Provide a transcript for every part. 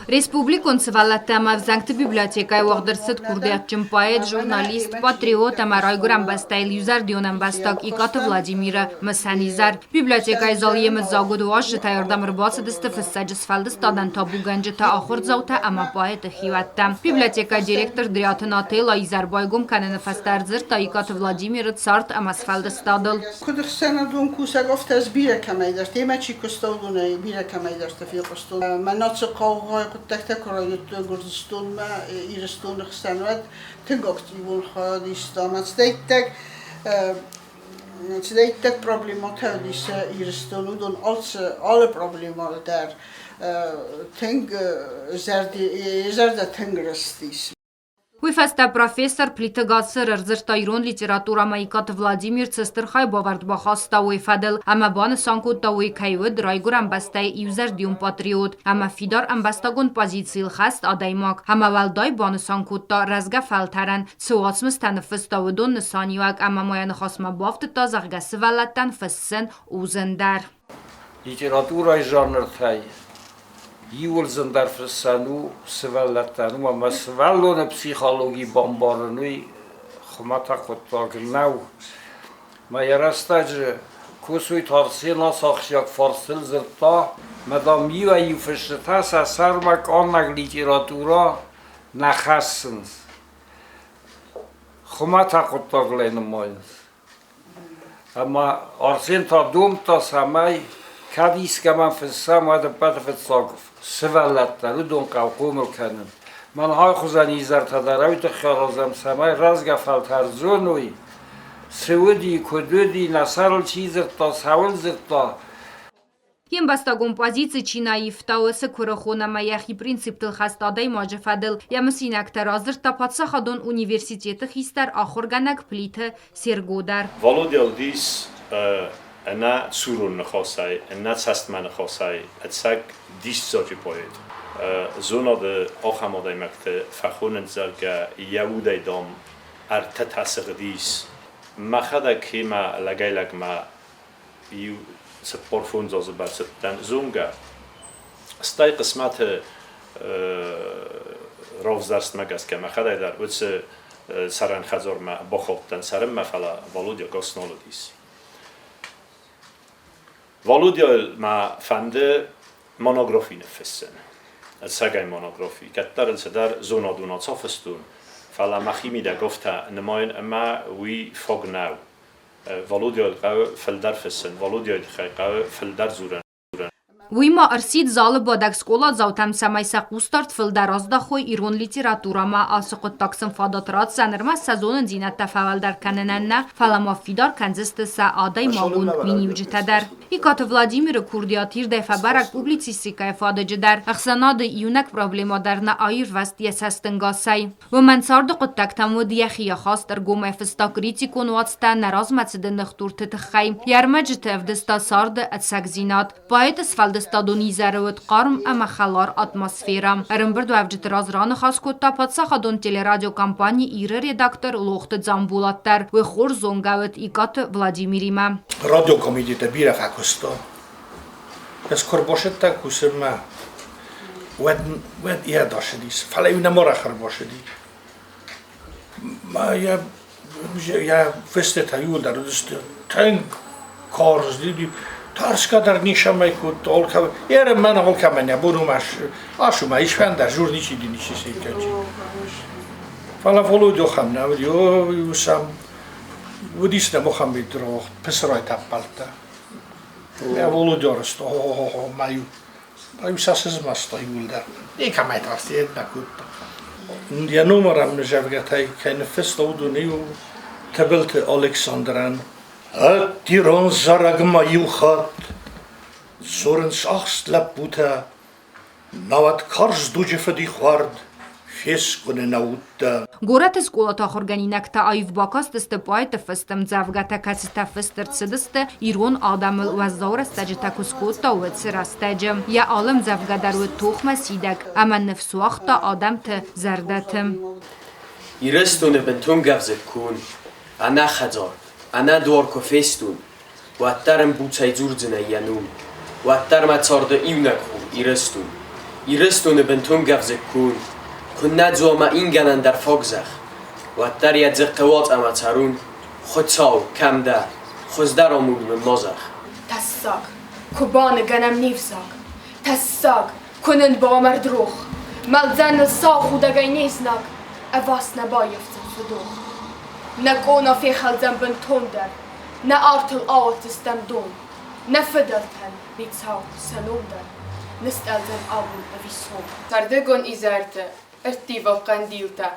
Республикон свалаттама взангты библиотекай вагдырсыт курдятчым поэт, журналист, патриот амарайгурам бастайл юзар дионам бастак икаты Владимира Масанизар. Библиотекай зал емыз загудуаш житаярдам рыбацы дысты фыссаджыс фалдыстадан табу ганжыта ахыр заута ама поэт хиватта. Библиотека директор Дриатын Атейла Изарбайгум кананы фастарзыр та икаты Владимира царт амас фалдыстадыл. Кудырсанадун куса гofte az bírekemeiderst, Émecsiköztadunai bírekemeiderst a filkostun. Menatsa kauhaj kuttektek arajut gurdustun me íristun xenvet, tengaktivun hajadista, macdeitek problémat hajadis íristun, udon alle problémal der teng zerde tengerestis. Уйфаста профессор плитыгасы рырзыртайрон литература майкат Владимир Цистерхай бавардбахаста уйфадыл, ама баны санкутта уйкайвыд райгурам бастай юзер дюм патриот, ама фидар амбастагон позициил хаст адаймак, ама валдай баны санкутта разга фалтаран, цуацмыс таныфыстауыдон нысанюак, ама маяны хасма бафты тазаргасы валаттан фыссын узындар. Литература жанртай. Иулзен дар фрсану свалатану, ама сваллоны психологии бомбарнуй хмата коттагнау. Майрастаджи кусуй тарсена сахшак фарсил зрта, мадам юа юфшта сармак аннак литература нахассенс. Хмата коттаглен майнс. Ама арсен та дум та самай Kadis man fissam hade bättre för sak svallata udon qawqum kanen man hay khuzani zarta darawit kharazam samay razga faltar zonui Saudi kududi nasarl chizr ta sawl zirta Ем бастагон позиции чинаив таусы курахона маяхи принцип тылхастадай маджфадыл. Ямсинактар азырта патсахадон университеты хистар ахурганак плиты сергодар. Володялдис أنا سورون نخاسای، أنا سست من نخاسای، اتساق دیش زاجی باید. زونا ده آخم آدای مکت فخون زرگه یهودای دام ارتت هسق دیس. مخدا که ما لگای لگ ما یو سپارفون زاز بر ستن زونگه. استای قسمت راوز درست مگس که مخدای در وچ سران خزار ما بخوابتن سرم مفلا والودیا گاسنالو دیس. Volodya ma fande monografie nefessen. Het sagay monografie. Kattar el sedar zona donat safestun. Fala machimi da gofta nemayn ma wi fognau. Volodya el feldar fessen. Volodya el feldar zuren. Уйма арсид залы бадак скола заутам самайса кустарт филдаразда хой ирон литературама асықыт таксым фадатрат санырма сезонын зинатта фавалдар канененна фалама фидар канзистыса адай магун минивжитадар. Икаты Владимир Курдиатир дефабарак публицистика фадажидар. Ахсанады юнак проблемадарна айр вастия састынгасай. Вман сардықыт тактаму дияхия хастыр гума фиста критикун ватста нараз мацидын нахтур тытыхай. Ярмаджит эвдыста сарды атсак зинат. Поэтыс фалдыстадуни заровыт қарм ама халар атмосфера. Рымбырду авжит разраны хаскутта патсахадон телерадио компании иры редактор лохты замбулаттар. Вехор зонгавыт икаты Владимирима. Радио комитета бира факуста. Ez korbosetta kusema. Wed érdassedis. Fale una morachar bosedi. Ma ja festeta julda rudust. Tank cars didi. Tarska dar nishamay kut olka. Yere man olka man ya burumash. Ashuma ishfanda jurnichi dinichi seikachi. Fala volodio khamna yo yusam. ودیست مخمید رو پسرای تپالتا. یا ولودیارست. مایو ساسز ماستایی در. یک هم ایترسید نکود. یا نمرم نجابگتای که نفست اودونیو تبلت الکساندران. دیران زرگ مایو خات. زورن ساخت لب بوده. نواد کارز دوجه فدی خورد. Гората сколата хорганинакта айв бакаст степајте фестем завгата кацта фестер цедсте ирон адамыл ваззора стаджта кускота уцра стаджем я алым завгадару тухма сидак ама нефсуахта адамте зардатым ирестуне бентун гавзекун ана хазар ана дуарко фестун ваттарм буцай зурзна янум ваттар мацарда ивнакху ирестун Irestone bentun gavze kun nadzoma inganan dar fogzach واتر یه قوات امترون خودساو کم ده خوزدر آمود من مازخ تساق کبان گنم نیفزاق تساق کنند با مرد روخ ملزن سا خودگای نیزناق اواس نبایفتن صدوخ نکونا فی خلزن بن تندر نه آرتل آوت استم دون نه فدلتن بیتساو سلوم در نستلزن آبون اویسون تردگون ایزارته ارتیوا قندیلتا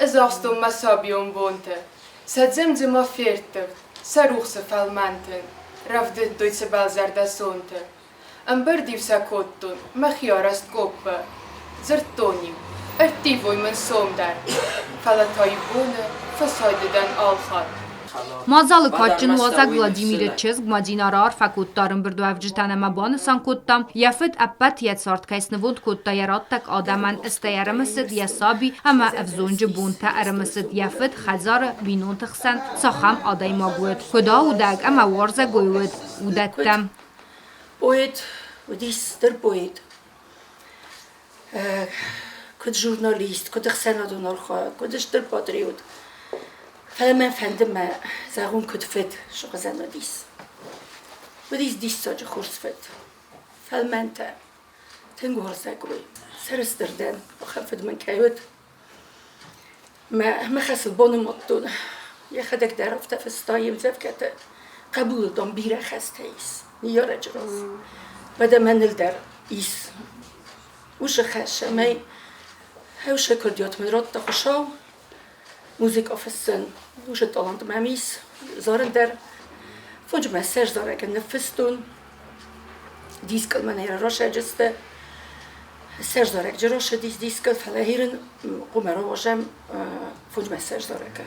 ازاستم مسابیون بونته سدزمزما فیرته سروخس فالمانتن رفدت دویتس بالزرده سونته امبر دیوسا کوتون مخیارست کوپه زرتونیو ارتیوی من سوم در فلتای بونه فسایددن آلخان Մազալը կաճն ուազակ Վլադիմիրը չեզգ մադինարար ֆակուտտարն բրդուավ ջտանամաբան սանկուտտամ Եֆետ ապպատ յեցարդկայսնվոտ կուտտա երատտակ ադաման ըստայարամսըդ յասաբի համա əvzonjı bunta əramısıd Եֆետ խազարը բինոն թխսան սախամ ադայ մագուետ կոդա ուդակ ամա վարզա գոյուետ ուդատտամ Poet, dister poet. Kod journalist, kod senador, kod der patriot. فلما فهمت ما زاغون كنت فت شو غزانا ديس وديس ديس ساج خورس فت فلما انت تنقهر ساقوي سرستردان وخفد من كايوت ما خاص البون مطون ياخدك دارفتا في ستايم زفكت قبول دون بيرا خاستيس نيارا جراس بدا من الدار إيس وش خاش ماي هاوش كرديات من رد تخشاو موزیک آفسن وش تالنت مامیس زارن در فوج مساج زاره که نفستون دیسکل من هر راشه جسته ساج زاره که جراشه دیسکل فلاهیرن قمرا واجم فوج مساج زاره که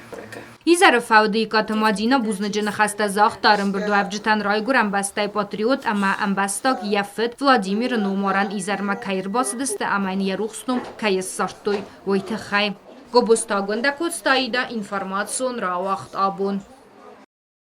Իզարը ֆաուդի կատմադինա բուզնջնը խաստազախտարն բրդուավ ջտան ռայգուր ամբաստայ պատրիոտ ամա ամբաստակ Եֆետ Վլադիմիր նոմարան իզարմա քայրբաս դստը ամայն երուխստում քայս սարտոյ ոյթը խայ Գոբոստագոնդակոց տայիդա ինֆորմացիոն ռավախտ աբոն